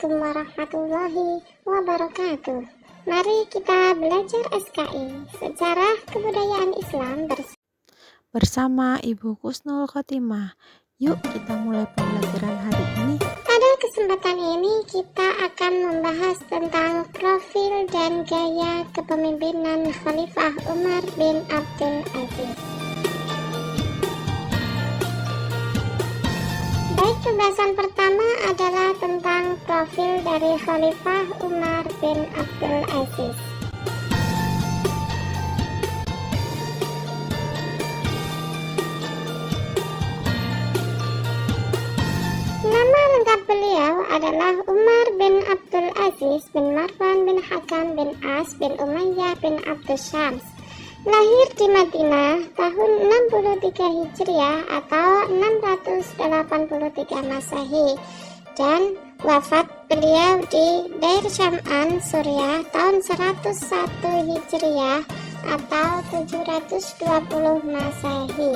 Assalamualaikum warahmatullahi wabarakatuh. Mari kita belajar SKI, Sejarah Kebudayaan Islam bersama Ibu Kusnul Khotimah. Yuk kita mulai pembelajaran hari ini. Pada kesempatan ini kita akan membahas tentang profil dan gaya kepemimpinan Khalifah Umar bin Abdul Aziz. Baik, pembahasan pertama adalah tentang profil dari Khalifah Umar bin Abdul Aziz. Nama lengkap beliau adalah Umar bin Abdul Aziz bin Marwan bin Hakam bin As bin Umayyah bin Abdus Syams. Lahir di Madinah tahun 63 Hijriah atau 683 Masehi dan wafat beliau di Dair Syam'an, Suriah tahun 101 Hijriah atau 720 Masehi.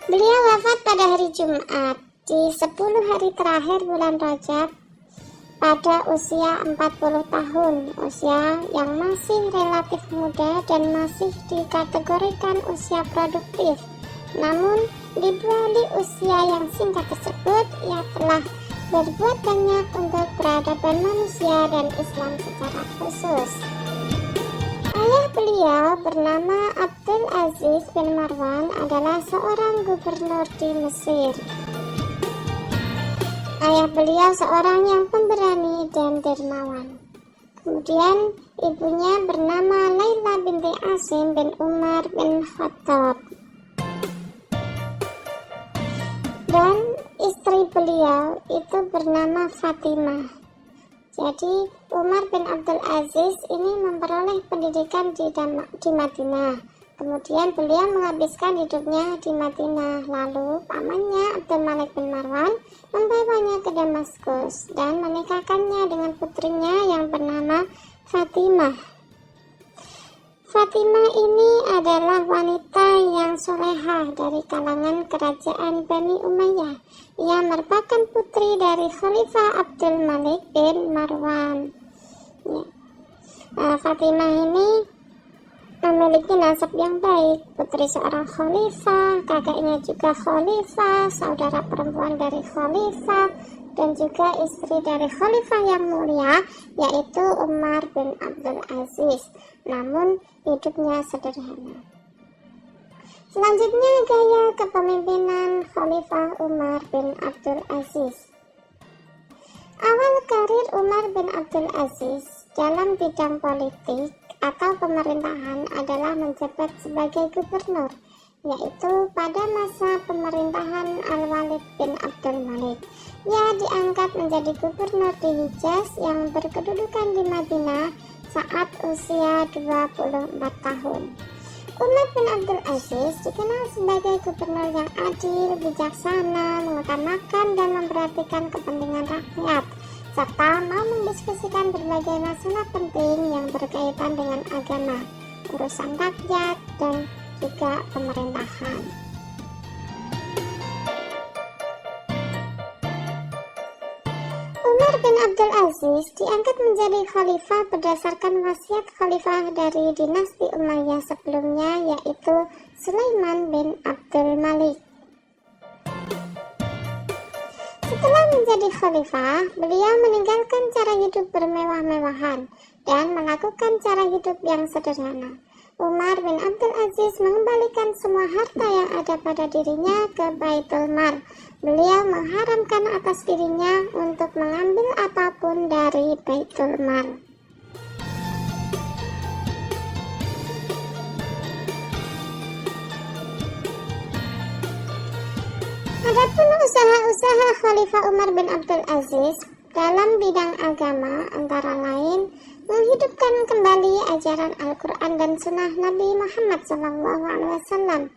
Beliau wafat pada hari Jumat di 10 hari terakhir bulan Rajab pada usia 40 tahun, usia yang masih relatif muda dan masih dikategorikan usia produktif. Namun, di balik usia yang singkat tersebut, ia telah berbuat banyak untuk peradaban manusia dan Islam secara khusus. Ayah beliau bernama Abdul Aziz bin Marwan adalah seorang gubernur di Mesir. Ayah beliau seorang yang pemberani dan dermawan. Kemudian ibunya bernama Laila binti Asim bin Umar bin Khattab. Dan istri beliau itu bernama Fatimah. Jadi Umar bin Abdul Aziz ini memperoleh pendidikan di Madinah. Kemudian beliau menghabiskan hidupnya di Madinah. Lalu pamannya Abdul Malik bin Marwan membawanya ke Damaskus dan menikahkannya dengan putrinya yang bernama Fatimah. Fatimah ini adalah wanita yang solehah dari kalangan kerajaan Bani Umayyah. Ia merupakan putri dari Khalifah Abdul Malik bin Marwan. Fatimah ini memiliki nasab yang baik, putri seorang khalifah, kakaknya juga khalifah, saudara perempuan dari khalifah, dan juga istri dari khalifah yang mulia, yaitu Umar bin Abdul Aziz. Namun hidupnya sederhana. Selanjutnya, gaya kepemimpinan Khalifah Umar bin Abdul Aziz. Awal karir Umar bin Abdul Aziz dalam bidang politik atau pemerintahan adalah menjabat sebagai gubernur, yaitu pada masa pemerintahan Al-Walid bin Abdul Malik. Ia diangkat menjadi gubernur di Hijaz yang berkedudukan di Madinah saat usia 24 tahun. Umar bin Abdul Aziz dikenal sebagai gubernur yang adil, bijaksana, mengutamakan dan memperhatikan kepentingan rakyat, serta mau mendiskusikan berbagai masalah penting yang berkaitan dengan agama, urusan rakyat, dan juga pemerintahan. Umar bin Abdul Aziz diangkat menjadi khalifah berdasarkan wasiat khalifah dari dinasti Umayyah sebelumnya, yaitu Sulaiman bin Abdul Malik. Setelah menjadi khalifah, beliau meninggalkan cara hidup bermewah-mewahan dan melakukan cara hidup yang sederhana. Umar bin Abdul Aziz mengembalikan semua harta yang ada pada dirinya ke Baitul Mal. Beliau mengharamkan atas dirinya untuk mengambil apapun dari Baitul Mal. Adapun usaha-usaha Khalifah Umar bin Abdul Aziz dalam bidang agama antara lain menghidupkan kembali ajaran Al-Quran dan Sunnah Nabi Muhammad SAW.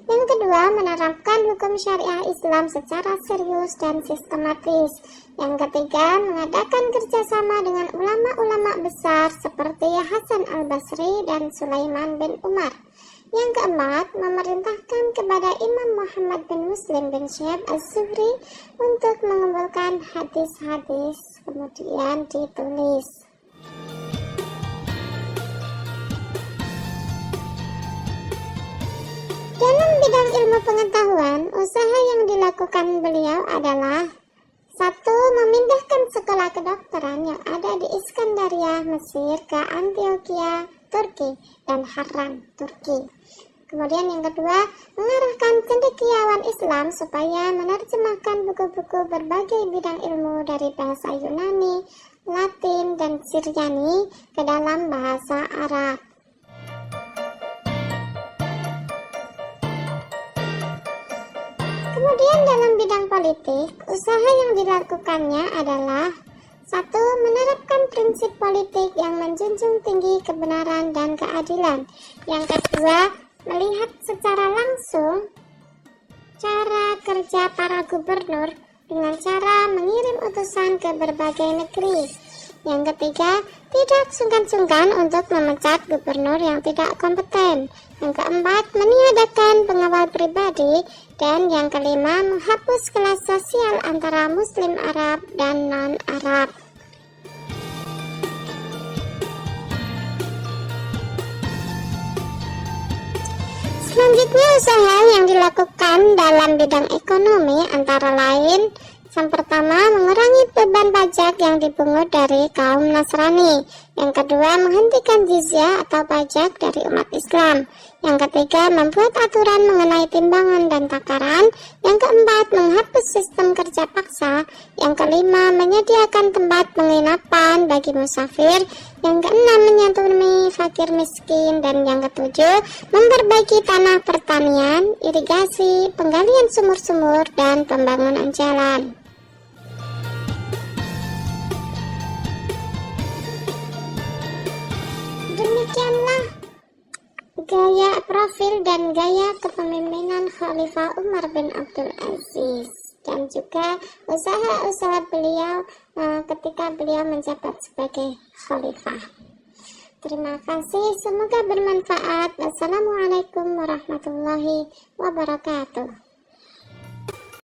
Yang kedua, menerapkan hukum syariah Islam secara serius dan sistematis. Yang ketiga, mengadakan kerjasama dengan ulama-ulama besar seperti Hasan al-Basri dan Sulaiman bin Umar. Yang keempat, memerintahkan kepada Imam Muhammad bin Muslim bin Syihab Az-Zuhri untuk mengumpulkan hadis-hadis, kemudian ditulis. Dalam bidang ilmu pengetahuan, usaha yang dilakukan beliau adalah: 1. Memindahkan sekolah kedokteran yang ada di Iskandaria, Mesir ke Antioquia, Turki, dan Harran, Turki. Kemudian yang kedua, mengarahkan cendekiawan Islam supaya menerjemahkan buku-buku berbagai bidang ilmu dari bahasa Yunani, Latin, dan Syriani ke dalam bahasa Arab. Kemudian dalam bidang politik, usaha yang dilakukannya adalah: 1. Menerapkan prinsip politik yang menjunjung tinggi kebenaran dan keadilan. Yang kedua, melihat secara langsung cara kerja para gubernur dengan cara mengirim utusan ke berbagai negeri. Yang ketiga, tidak sungkan-sungkan untuk memecat gubernur yang tidak kompeten. Yang keempat, meniadakan pengawal pribadi. Dan yang kelima, menghapus kelas sosial antara Muslim Arab dan non-Arab. Selanjutnya, usaha yang dilakukan dalam bidang ekonomi antara lain: yang pertama, mengurangi beban pajak yang dipungut dari kaum Nasrani. Yang kedua, menghentikan jizyah atau pajak dari umat Islam. Yang ketiga, membuat aturan mengenai timbangan dan takaran. Yang keempat, menghapus sistem kerja paksa. Yang kelima, menyediakan tempat penginapan bagi musafir. Yang keenam, menyantuni fakir miskin. Dan yang ketujuh, memperbaiki tanah pertanian, irigasi, penggalian sumur-sumur, dan pembangunan jalan. Demikianlah gaya profil dan gaya kepemimpinan Khalifah Umar bin Abdul Aziz, dan juga usaha-usaha beliau ketika beliau menjabat sebagai khalifah. Terima kasih, semoga bermanfaat. Wassalamualaikum warahmatullahi wabarakatuh.